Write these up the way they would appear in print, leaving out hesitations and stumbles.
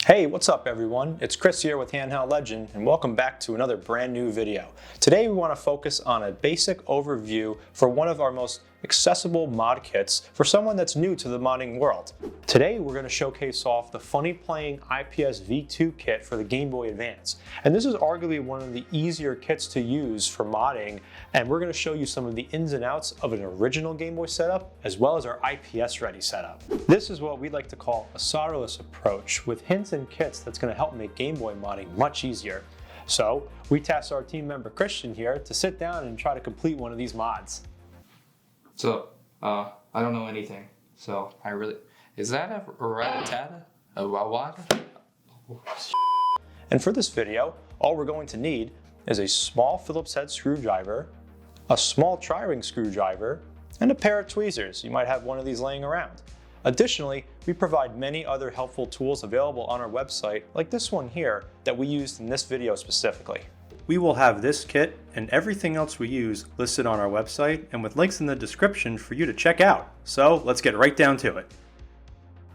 Hey, what's up everyone? It's Chris here with Handheld Legend and welcome back to another brand new video. Today we want to focus on a basic overview for one of our most accessible mod kits for someone that's new to the modding world. Today we're going to showcase off the Funnyplaying IPS V2 kit for the Game Boy Advance. And this is arguably one of the easier kits to use for modding, and we're going to show you some of the ins and outs of an original Game Boy setup as well as our IPS ready setup. This is what we like to call a solderless approach with hints and kits that's going to help make Game Boy modding much easier. So we tasked our team member Christian here to sit down and try to complete one of these mods. So, I don't know anything, so is that a rat-a-tat-a? A what? And for this video, all we're going to need is a small Phillips head screwdriver, a small tri-ring screwdriver, and a pair of tweezers. You might have one of these laying around. Additionally, we provide many other helpful tools available on our website, like this one here that we used in this video specifically. We will have this kit and everything else we use listed on our website and with links in the description for you to check out. So let's get right down to it.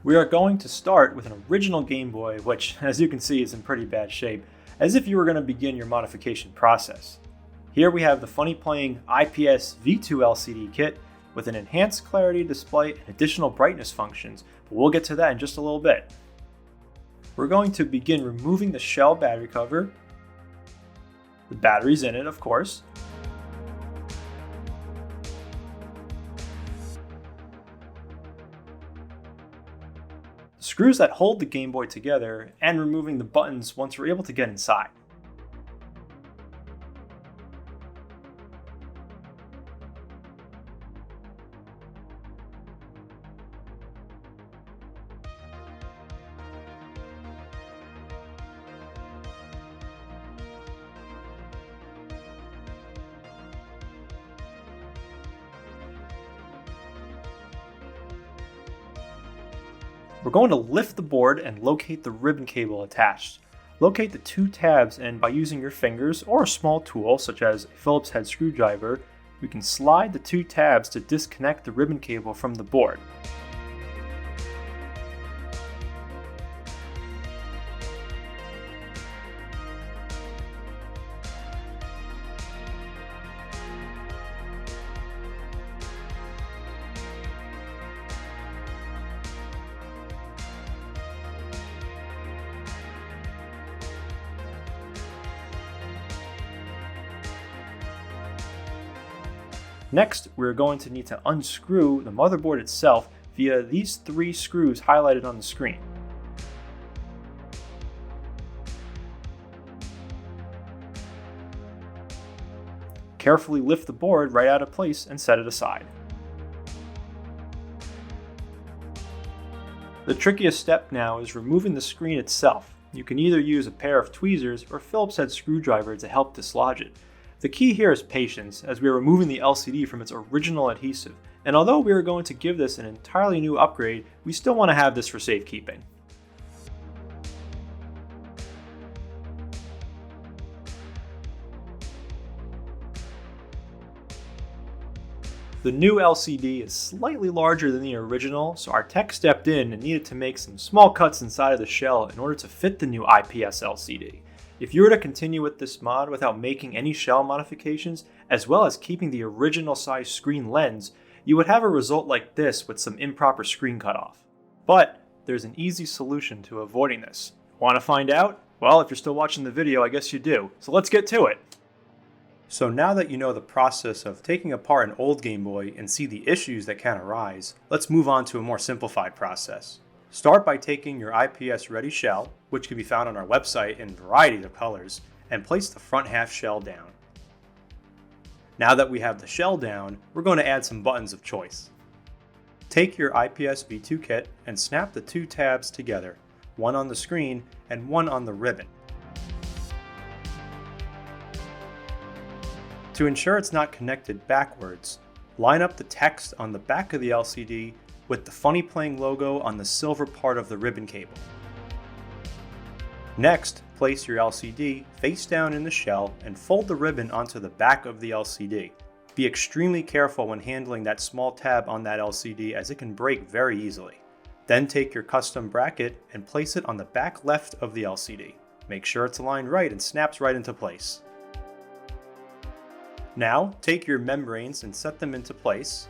We are going to start with an original Game Boy, which as you can see is in pretty bad shape, as if you were going to begin your modification process. Here we have the Funnyplaying IPS V2 LCD kit with an enhanced clarity display and additional brightness functions, but we'll get to that in just a little bit. We're going to begin removing the shell battery cover. The battery's in it, of course. The screws that hold the Game Boy together, and removing the buttons once we're able to get inside. We're going to lift the board and locate the ribbon cable attached. Locate the two tabs, and by using your fingers or a small tool such as a Phillips head screwdriver, we can slide the two tabs to disconnect the ribbon cable from the board. Next, we're going to need to unscrew the motherboard itself via these three screws highlighted on the screen. Carefully lift the board right out of place and set it aside. The trickiest step now is removing the screen itself. You can either use a pair of tweezers or Phillips head screwdriver to help dislodge it. The key here is patience, as we are removing the LCD from its original adhesive, and although we are going to give this an entirely new upgrade, we still want to have this for safekeeping. The new LCD is slightly larger than the original, so our tech stepped in and needed to make some small cuts inside of the shell in order to fit the new IPS LCD. If you were to continue with this mod without making any shell modifications, as well as keeping the original size screen lens, you would have a result like this with some improper screen cutoff. But there's an easy solution to avoiding this. Want to find out? Well, if you're still watching the video, I guess you do. So let's get to it. So now that you know the process of taking apart an old Game Boy and see the issues that can arise, let's move on to a more simplified process. Start by taking your IPS ready shell, which can be found on our website in varieties of colors, and place the front half shell down. Now that we have the shell down, we're going to add some buttons of choice. Take your IPS V2 kit and snap the two tabs together, one on the screen and one on the ribbon. To ensure it's not connected backwards, line up the text on the back of the LCD with the Funnyplaying logo on the silver part of the ribbon cable. Next, place your LCD face down in the shell and fold the ribbon onto the back of the LCD. Be extremely careful when handling that small tab on that LCD as it can break very easily. Then take your custom bracket and place it on the back left of the LCD. Make sure it's aligned right and snaps right into place. Now, take your membranes and set them into place.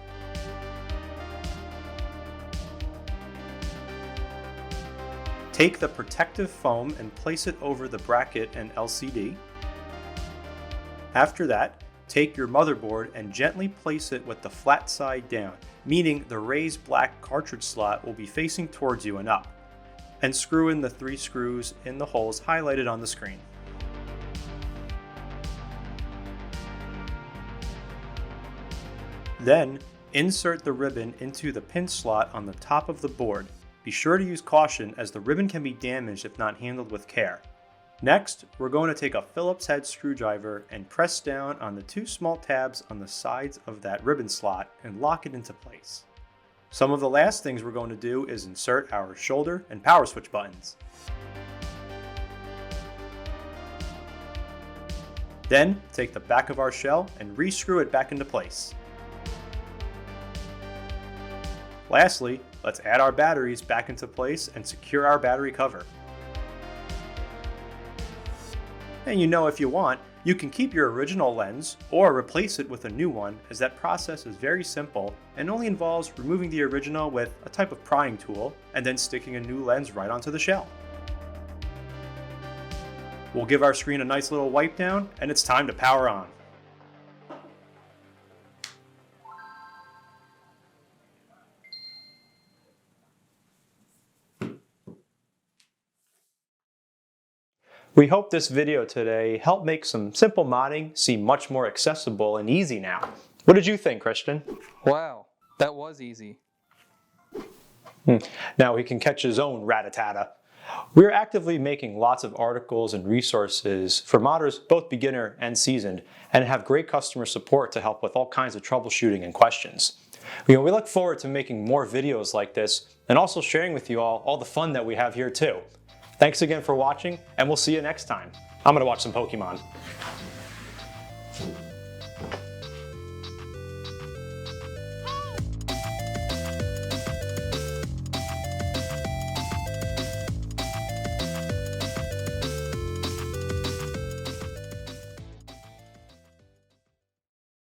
Take the protective foam and place it over the bracket and LCD. After that, take your motherboard and gently place it with the flat side down, meaning the raised black cartridge slot will be facing towards you and up. And screw in the 3 screws in the holes highlighted on the screen. Then, insert the ribbon into the pin slot on the top of the board. Be sure to use caution as the ribbon can be damaged if not handled with care. Next, we're going to take a Phillips head screwdriver and press down on the 2 small tabs on the sides of that ribbon slot and lock it into place. Some of the last things we're going to do is insert our shoulder and power switch buttons. Then, take the back of our shell and re-screw it back into place. Lastly, let's add our batteries back into place and secure our battery cover. And if you want, you can keep your original lens or replace it with a new one, as that process is very simple and only involves removing the original with a type of prying tool and then sticking a new lens right onto the shell. We'll give our screen a nice little wipe down and it's time to power on. We hope this video today helped make some simple modding seem much more accessible and easy now. What did you think, Christian? Wow, that was easy. Now he can catch his own rat-a-tata. We're actively making lots of articles and resources for modders, both beginner and seasoned, and have great customer support to help with all kinds of troubleshooting and questions. We look forward to making more videos like this and also sharing with you all the fun that we have here too. Thanks again for watching, and we'll see you next time. I'm gonna watch some Pokemon.